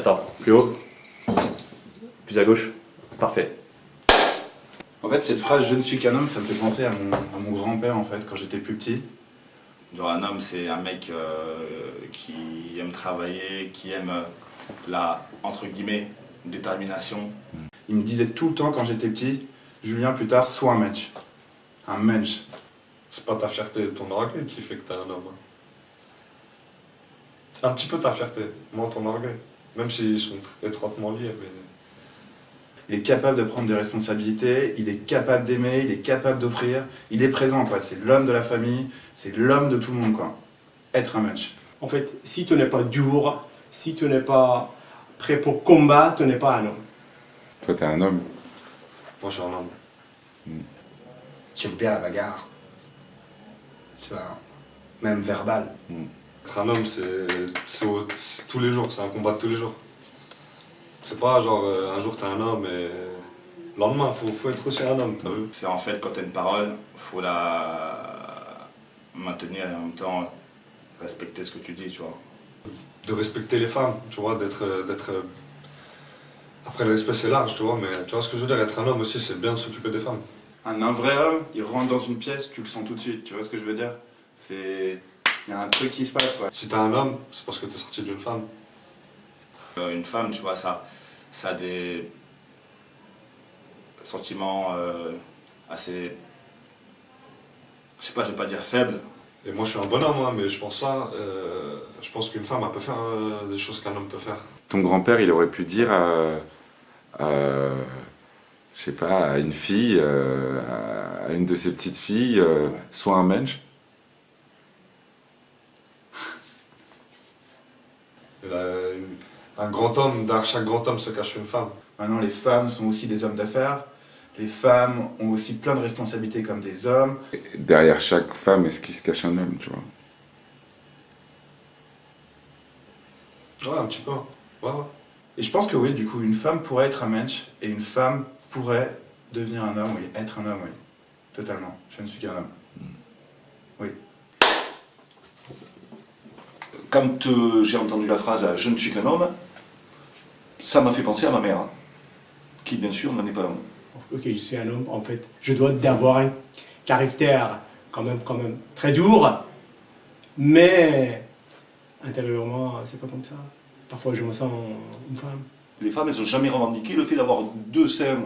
Attends, plus haut. Plus à gauche. Parfait. En fait, cette phrase « je ne suis qu'un homme », ça me fait penser à mon grand-père, en fait, quand j'étais plus petit. Genre un homme, c'est un mec qui aime travailler, qui aime la, entre guillemets, détermination. Il me disait tout le temps, quand j'étais petit, « Julien, plus tard, sois un mensch. Un mensch. » C'est pas ta fierté et ton orgueil qui fait que t'es un homme. C'est un petit peu ta fierté, moins ton orgueil. Même s'ils sont étroitement liés. Mais... Il est capable de prendre des responsabilités, il est capable d'aimer, il est capable d'offrir, il est présent, quoi. C'est l'homme de la famille, c'est l'homme de tout le monde, quoi. Être un mensch. En fait, si tu n'es pas dur, si tu n'es pas prêt pour combattre, tu n'es pas un homme. Toi, t'es un homme. Moi, je suis un homme. J'aime bien la bagarre. C'est même verbal. Être un homme, c'est tous les jours, c'est un combat de tous les jours. C'est pas genre un jour t'es un homme et le lendemain, faut être aussi un homme, t'as vu? C'est en fait quand t'as une parole, faut la maintenir et en même temps respecter ce que tu dis, tu vois. De respecter les femmes, tu vois, d'être... Après, le respect, c'est large, tu vois, mais tu vois ce que je veux dire, être un homme aussi, c'est bien de s'occuper des femmes. Un vrai homme, il rentre dans une pièce, tu le sens tout de suite, tu vois ce que je veux dire? Il y a un truc qui se passe, quoi. Si t'es un homme, c'est parce que t'es sorti d'une femme. Une femme, tu vois, ça a des sentiments assez... Je sais pas, je vais pas dire faibles. Et moi, je suis un bonhomme, hein, mais je pense ça, je pense qu'une femme, elle peut faire des choses qu'un homme peut faire. Ton grand-père, il aurait pu dire je sais pas, à une fille, à une de ses petites filles, sois un mensch. Un grand homme, derrière chaque grand homme se cache une femme. Maintenant, les femmes sont aussi des hommes d'affaires. Les femmes ont aussi plein de responsabilités comme des hommes. Derrière chaque femme, est-ce qu'il se cache un homme, tu vois? Ouais, un petit peu. Ouais, ouais. Et je pense que oui, du coup, une femme pourrait être un mensch et une femme pourrait devenir un homme, oui, être un homme, oui. Totalement. Je ne suis qu'un homme. Oui. Quand j'ai entendu la phrase « je ne suis qu'un homme », ça m'a fait penser à ma mère, qui bien sûr n'en est pas un. Ok, je suis un homme, en fait, je dois avoir un caractère quand même très dur, mais intérieurement, c'est pas comme ça. Parfois, je me sens une femme. Les femmes, elles n'ont jamais revendiqué le fait d'avoir 2 seins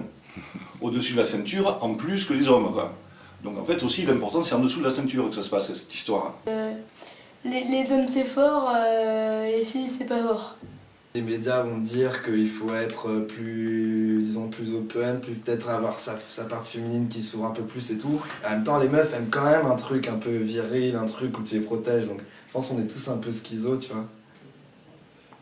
au-dessus de la ceinture, en plus que les hommes, quoi. Donc en fait, aussi, l'important, c'est en dessous de la ceinture que ça se passe, cette histoire. Les hommes, c'est fort, les filles, c'est pas fort. Les médias vont dire qu'il faut être plus, disons, plus open, plus peut-être avoir sa partie féminine qui s'ouvre un peu plus et tout. En même temps, les meufs aiment quand même un truc un peu viril, un truc où tu les protèges. Donc je pense qu'on est tous un peu schizo, tu vois.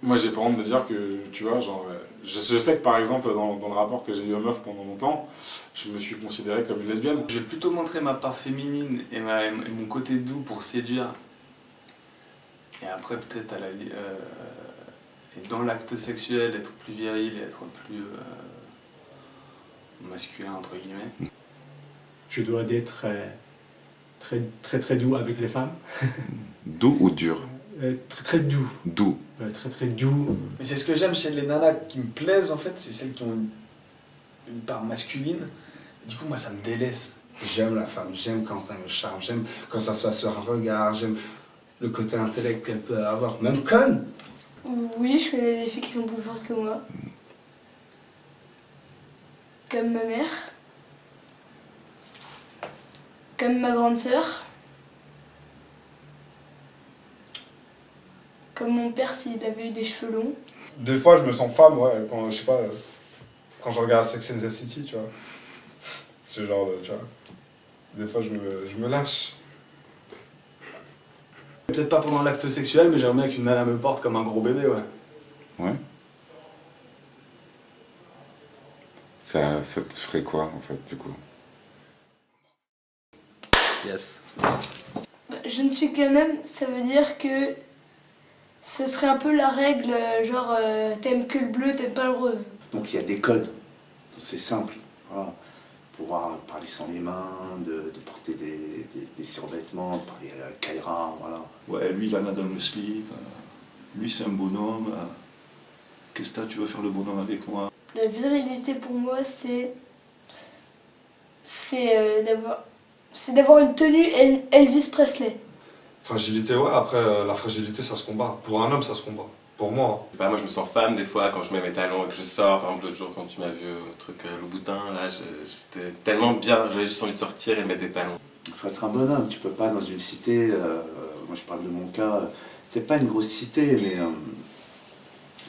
Moi, j'ai pas honte de dire que, tu vois, genre, je sais que par exemple, dans le rapport que j'ai eu aux meufs pendant longtemps, je me suis considéré comme une lesbienne. Je vais plutôt montrer ma part féminine et mon côté doux pour séduire. Et après, peut-être et dans l'acte sexuel, être plus viril et être plus masculin, entre guillemets. Je dois être très doux avec les femmes. Doux ou dur? Très doux. Doux. Très doux. Mais c'est ce que j'aime chez les nanas qui me plaisent, en fait, c'est celles qui ont une part masculine. Et du coup, moi, ça me délaisse. J'aime la femme, j'aime quand elle me charme, j'aime quand ça se passe sur un regard, j'aime le côté intellect qu'elle peut avoir, même conne. Oui, je connais des filles qui sont plus fortes que moi. Comme ma mère. Comme ma grande sœur. Comme mon père s'il avait eu des cheveux longs. Des fois, je me sens femme, ouais, quand, je sais pas, quand je regarde Sex and the City, tu vois. C'est le genre de, tu vois. Des fois, je me lâche. Peut-être pas pendant l'acte sexuel, mais j'aimerais bien qu'une nana me porte comme un gros bébé, ouais. Ouais. Ça te ferait quoi, en fait, du coup? Yes. Je ne suis qu'un homme, ça veut dire que ce serait un peu la règle, genre t'aimes que le bleu, t'aimes pas le rose. Donc il y a des codes, c'est simple. Voilà. Pouvoir parler sans les mains, de porter des survêtements, de parler à Kaira, voilà. Ouais, lui, il en a dans le slip, lui, c'est un bonhomme. Qu'est-ce que tu veux faire le bonhomme avec moi? La virilité pour moi, c'est d'avoir une tenue Elvis Presley. Fragilité, ouais, après, la fragilité, ça se combat. Pour un homme, ça se combat. Pour moi. Bah, moi je me sens femme des fois quand je mets mes talons et que je sors. Par exemple l'autre jour quand tu m'as vu au truc le boutin, là j'étais tellement bien, j'avais juste envie de sortir et de mettre des talons. Il faut être un bonhomme, tu peux pas dans une cité, moi je parle de mon cas, c'est pas une grosse cité, mais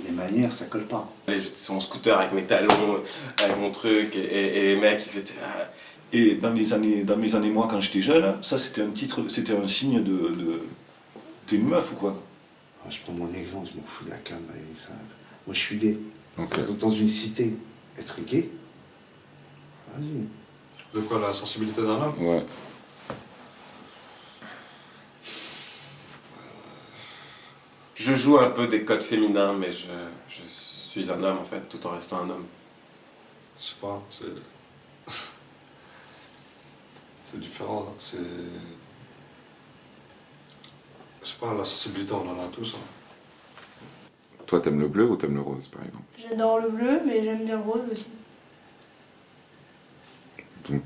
les manières ça colle pas. Allez, j'étais sur mon scooter avec mes talons, avec mon truc, et les mecs ils étaient là. Et dans mes années, moi, quand j'étais jeune, ça c'était un titre, c'était un signe de... T'es une meuf ou quoi? Je prends mon exemple, je m'en fous de la cam. Ça. Moi je suis gay. Ok. Dans une cité, être gay, vas-y. De quoi, la sensibilité d'un homme? Ouais. Je joue un peu des codes féminins, mais je suis un homme en fait, tout en restant un homme. Je sais pas, c'est différent, hein. C'est... Je sais pas, la sensibilité on en a tous. Hein. Toi, t'aimes le bleu ou t'aimes le rose, par exemple? J'adore le bleu, mais j'aime bien le rose aussi. Donc,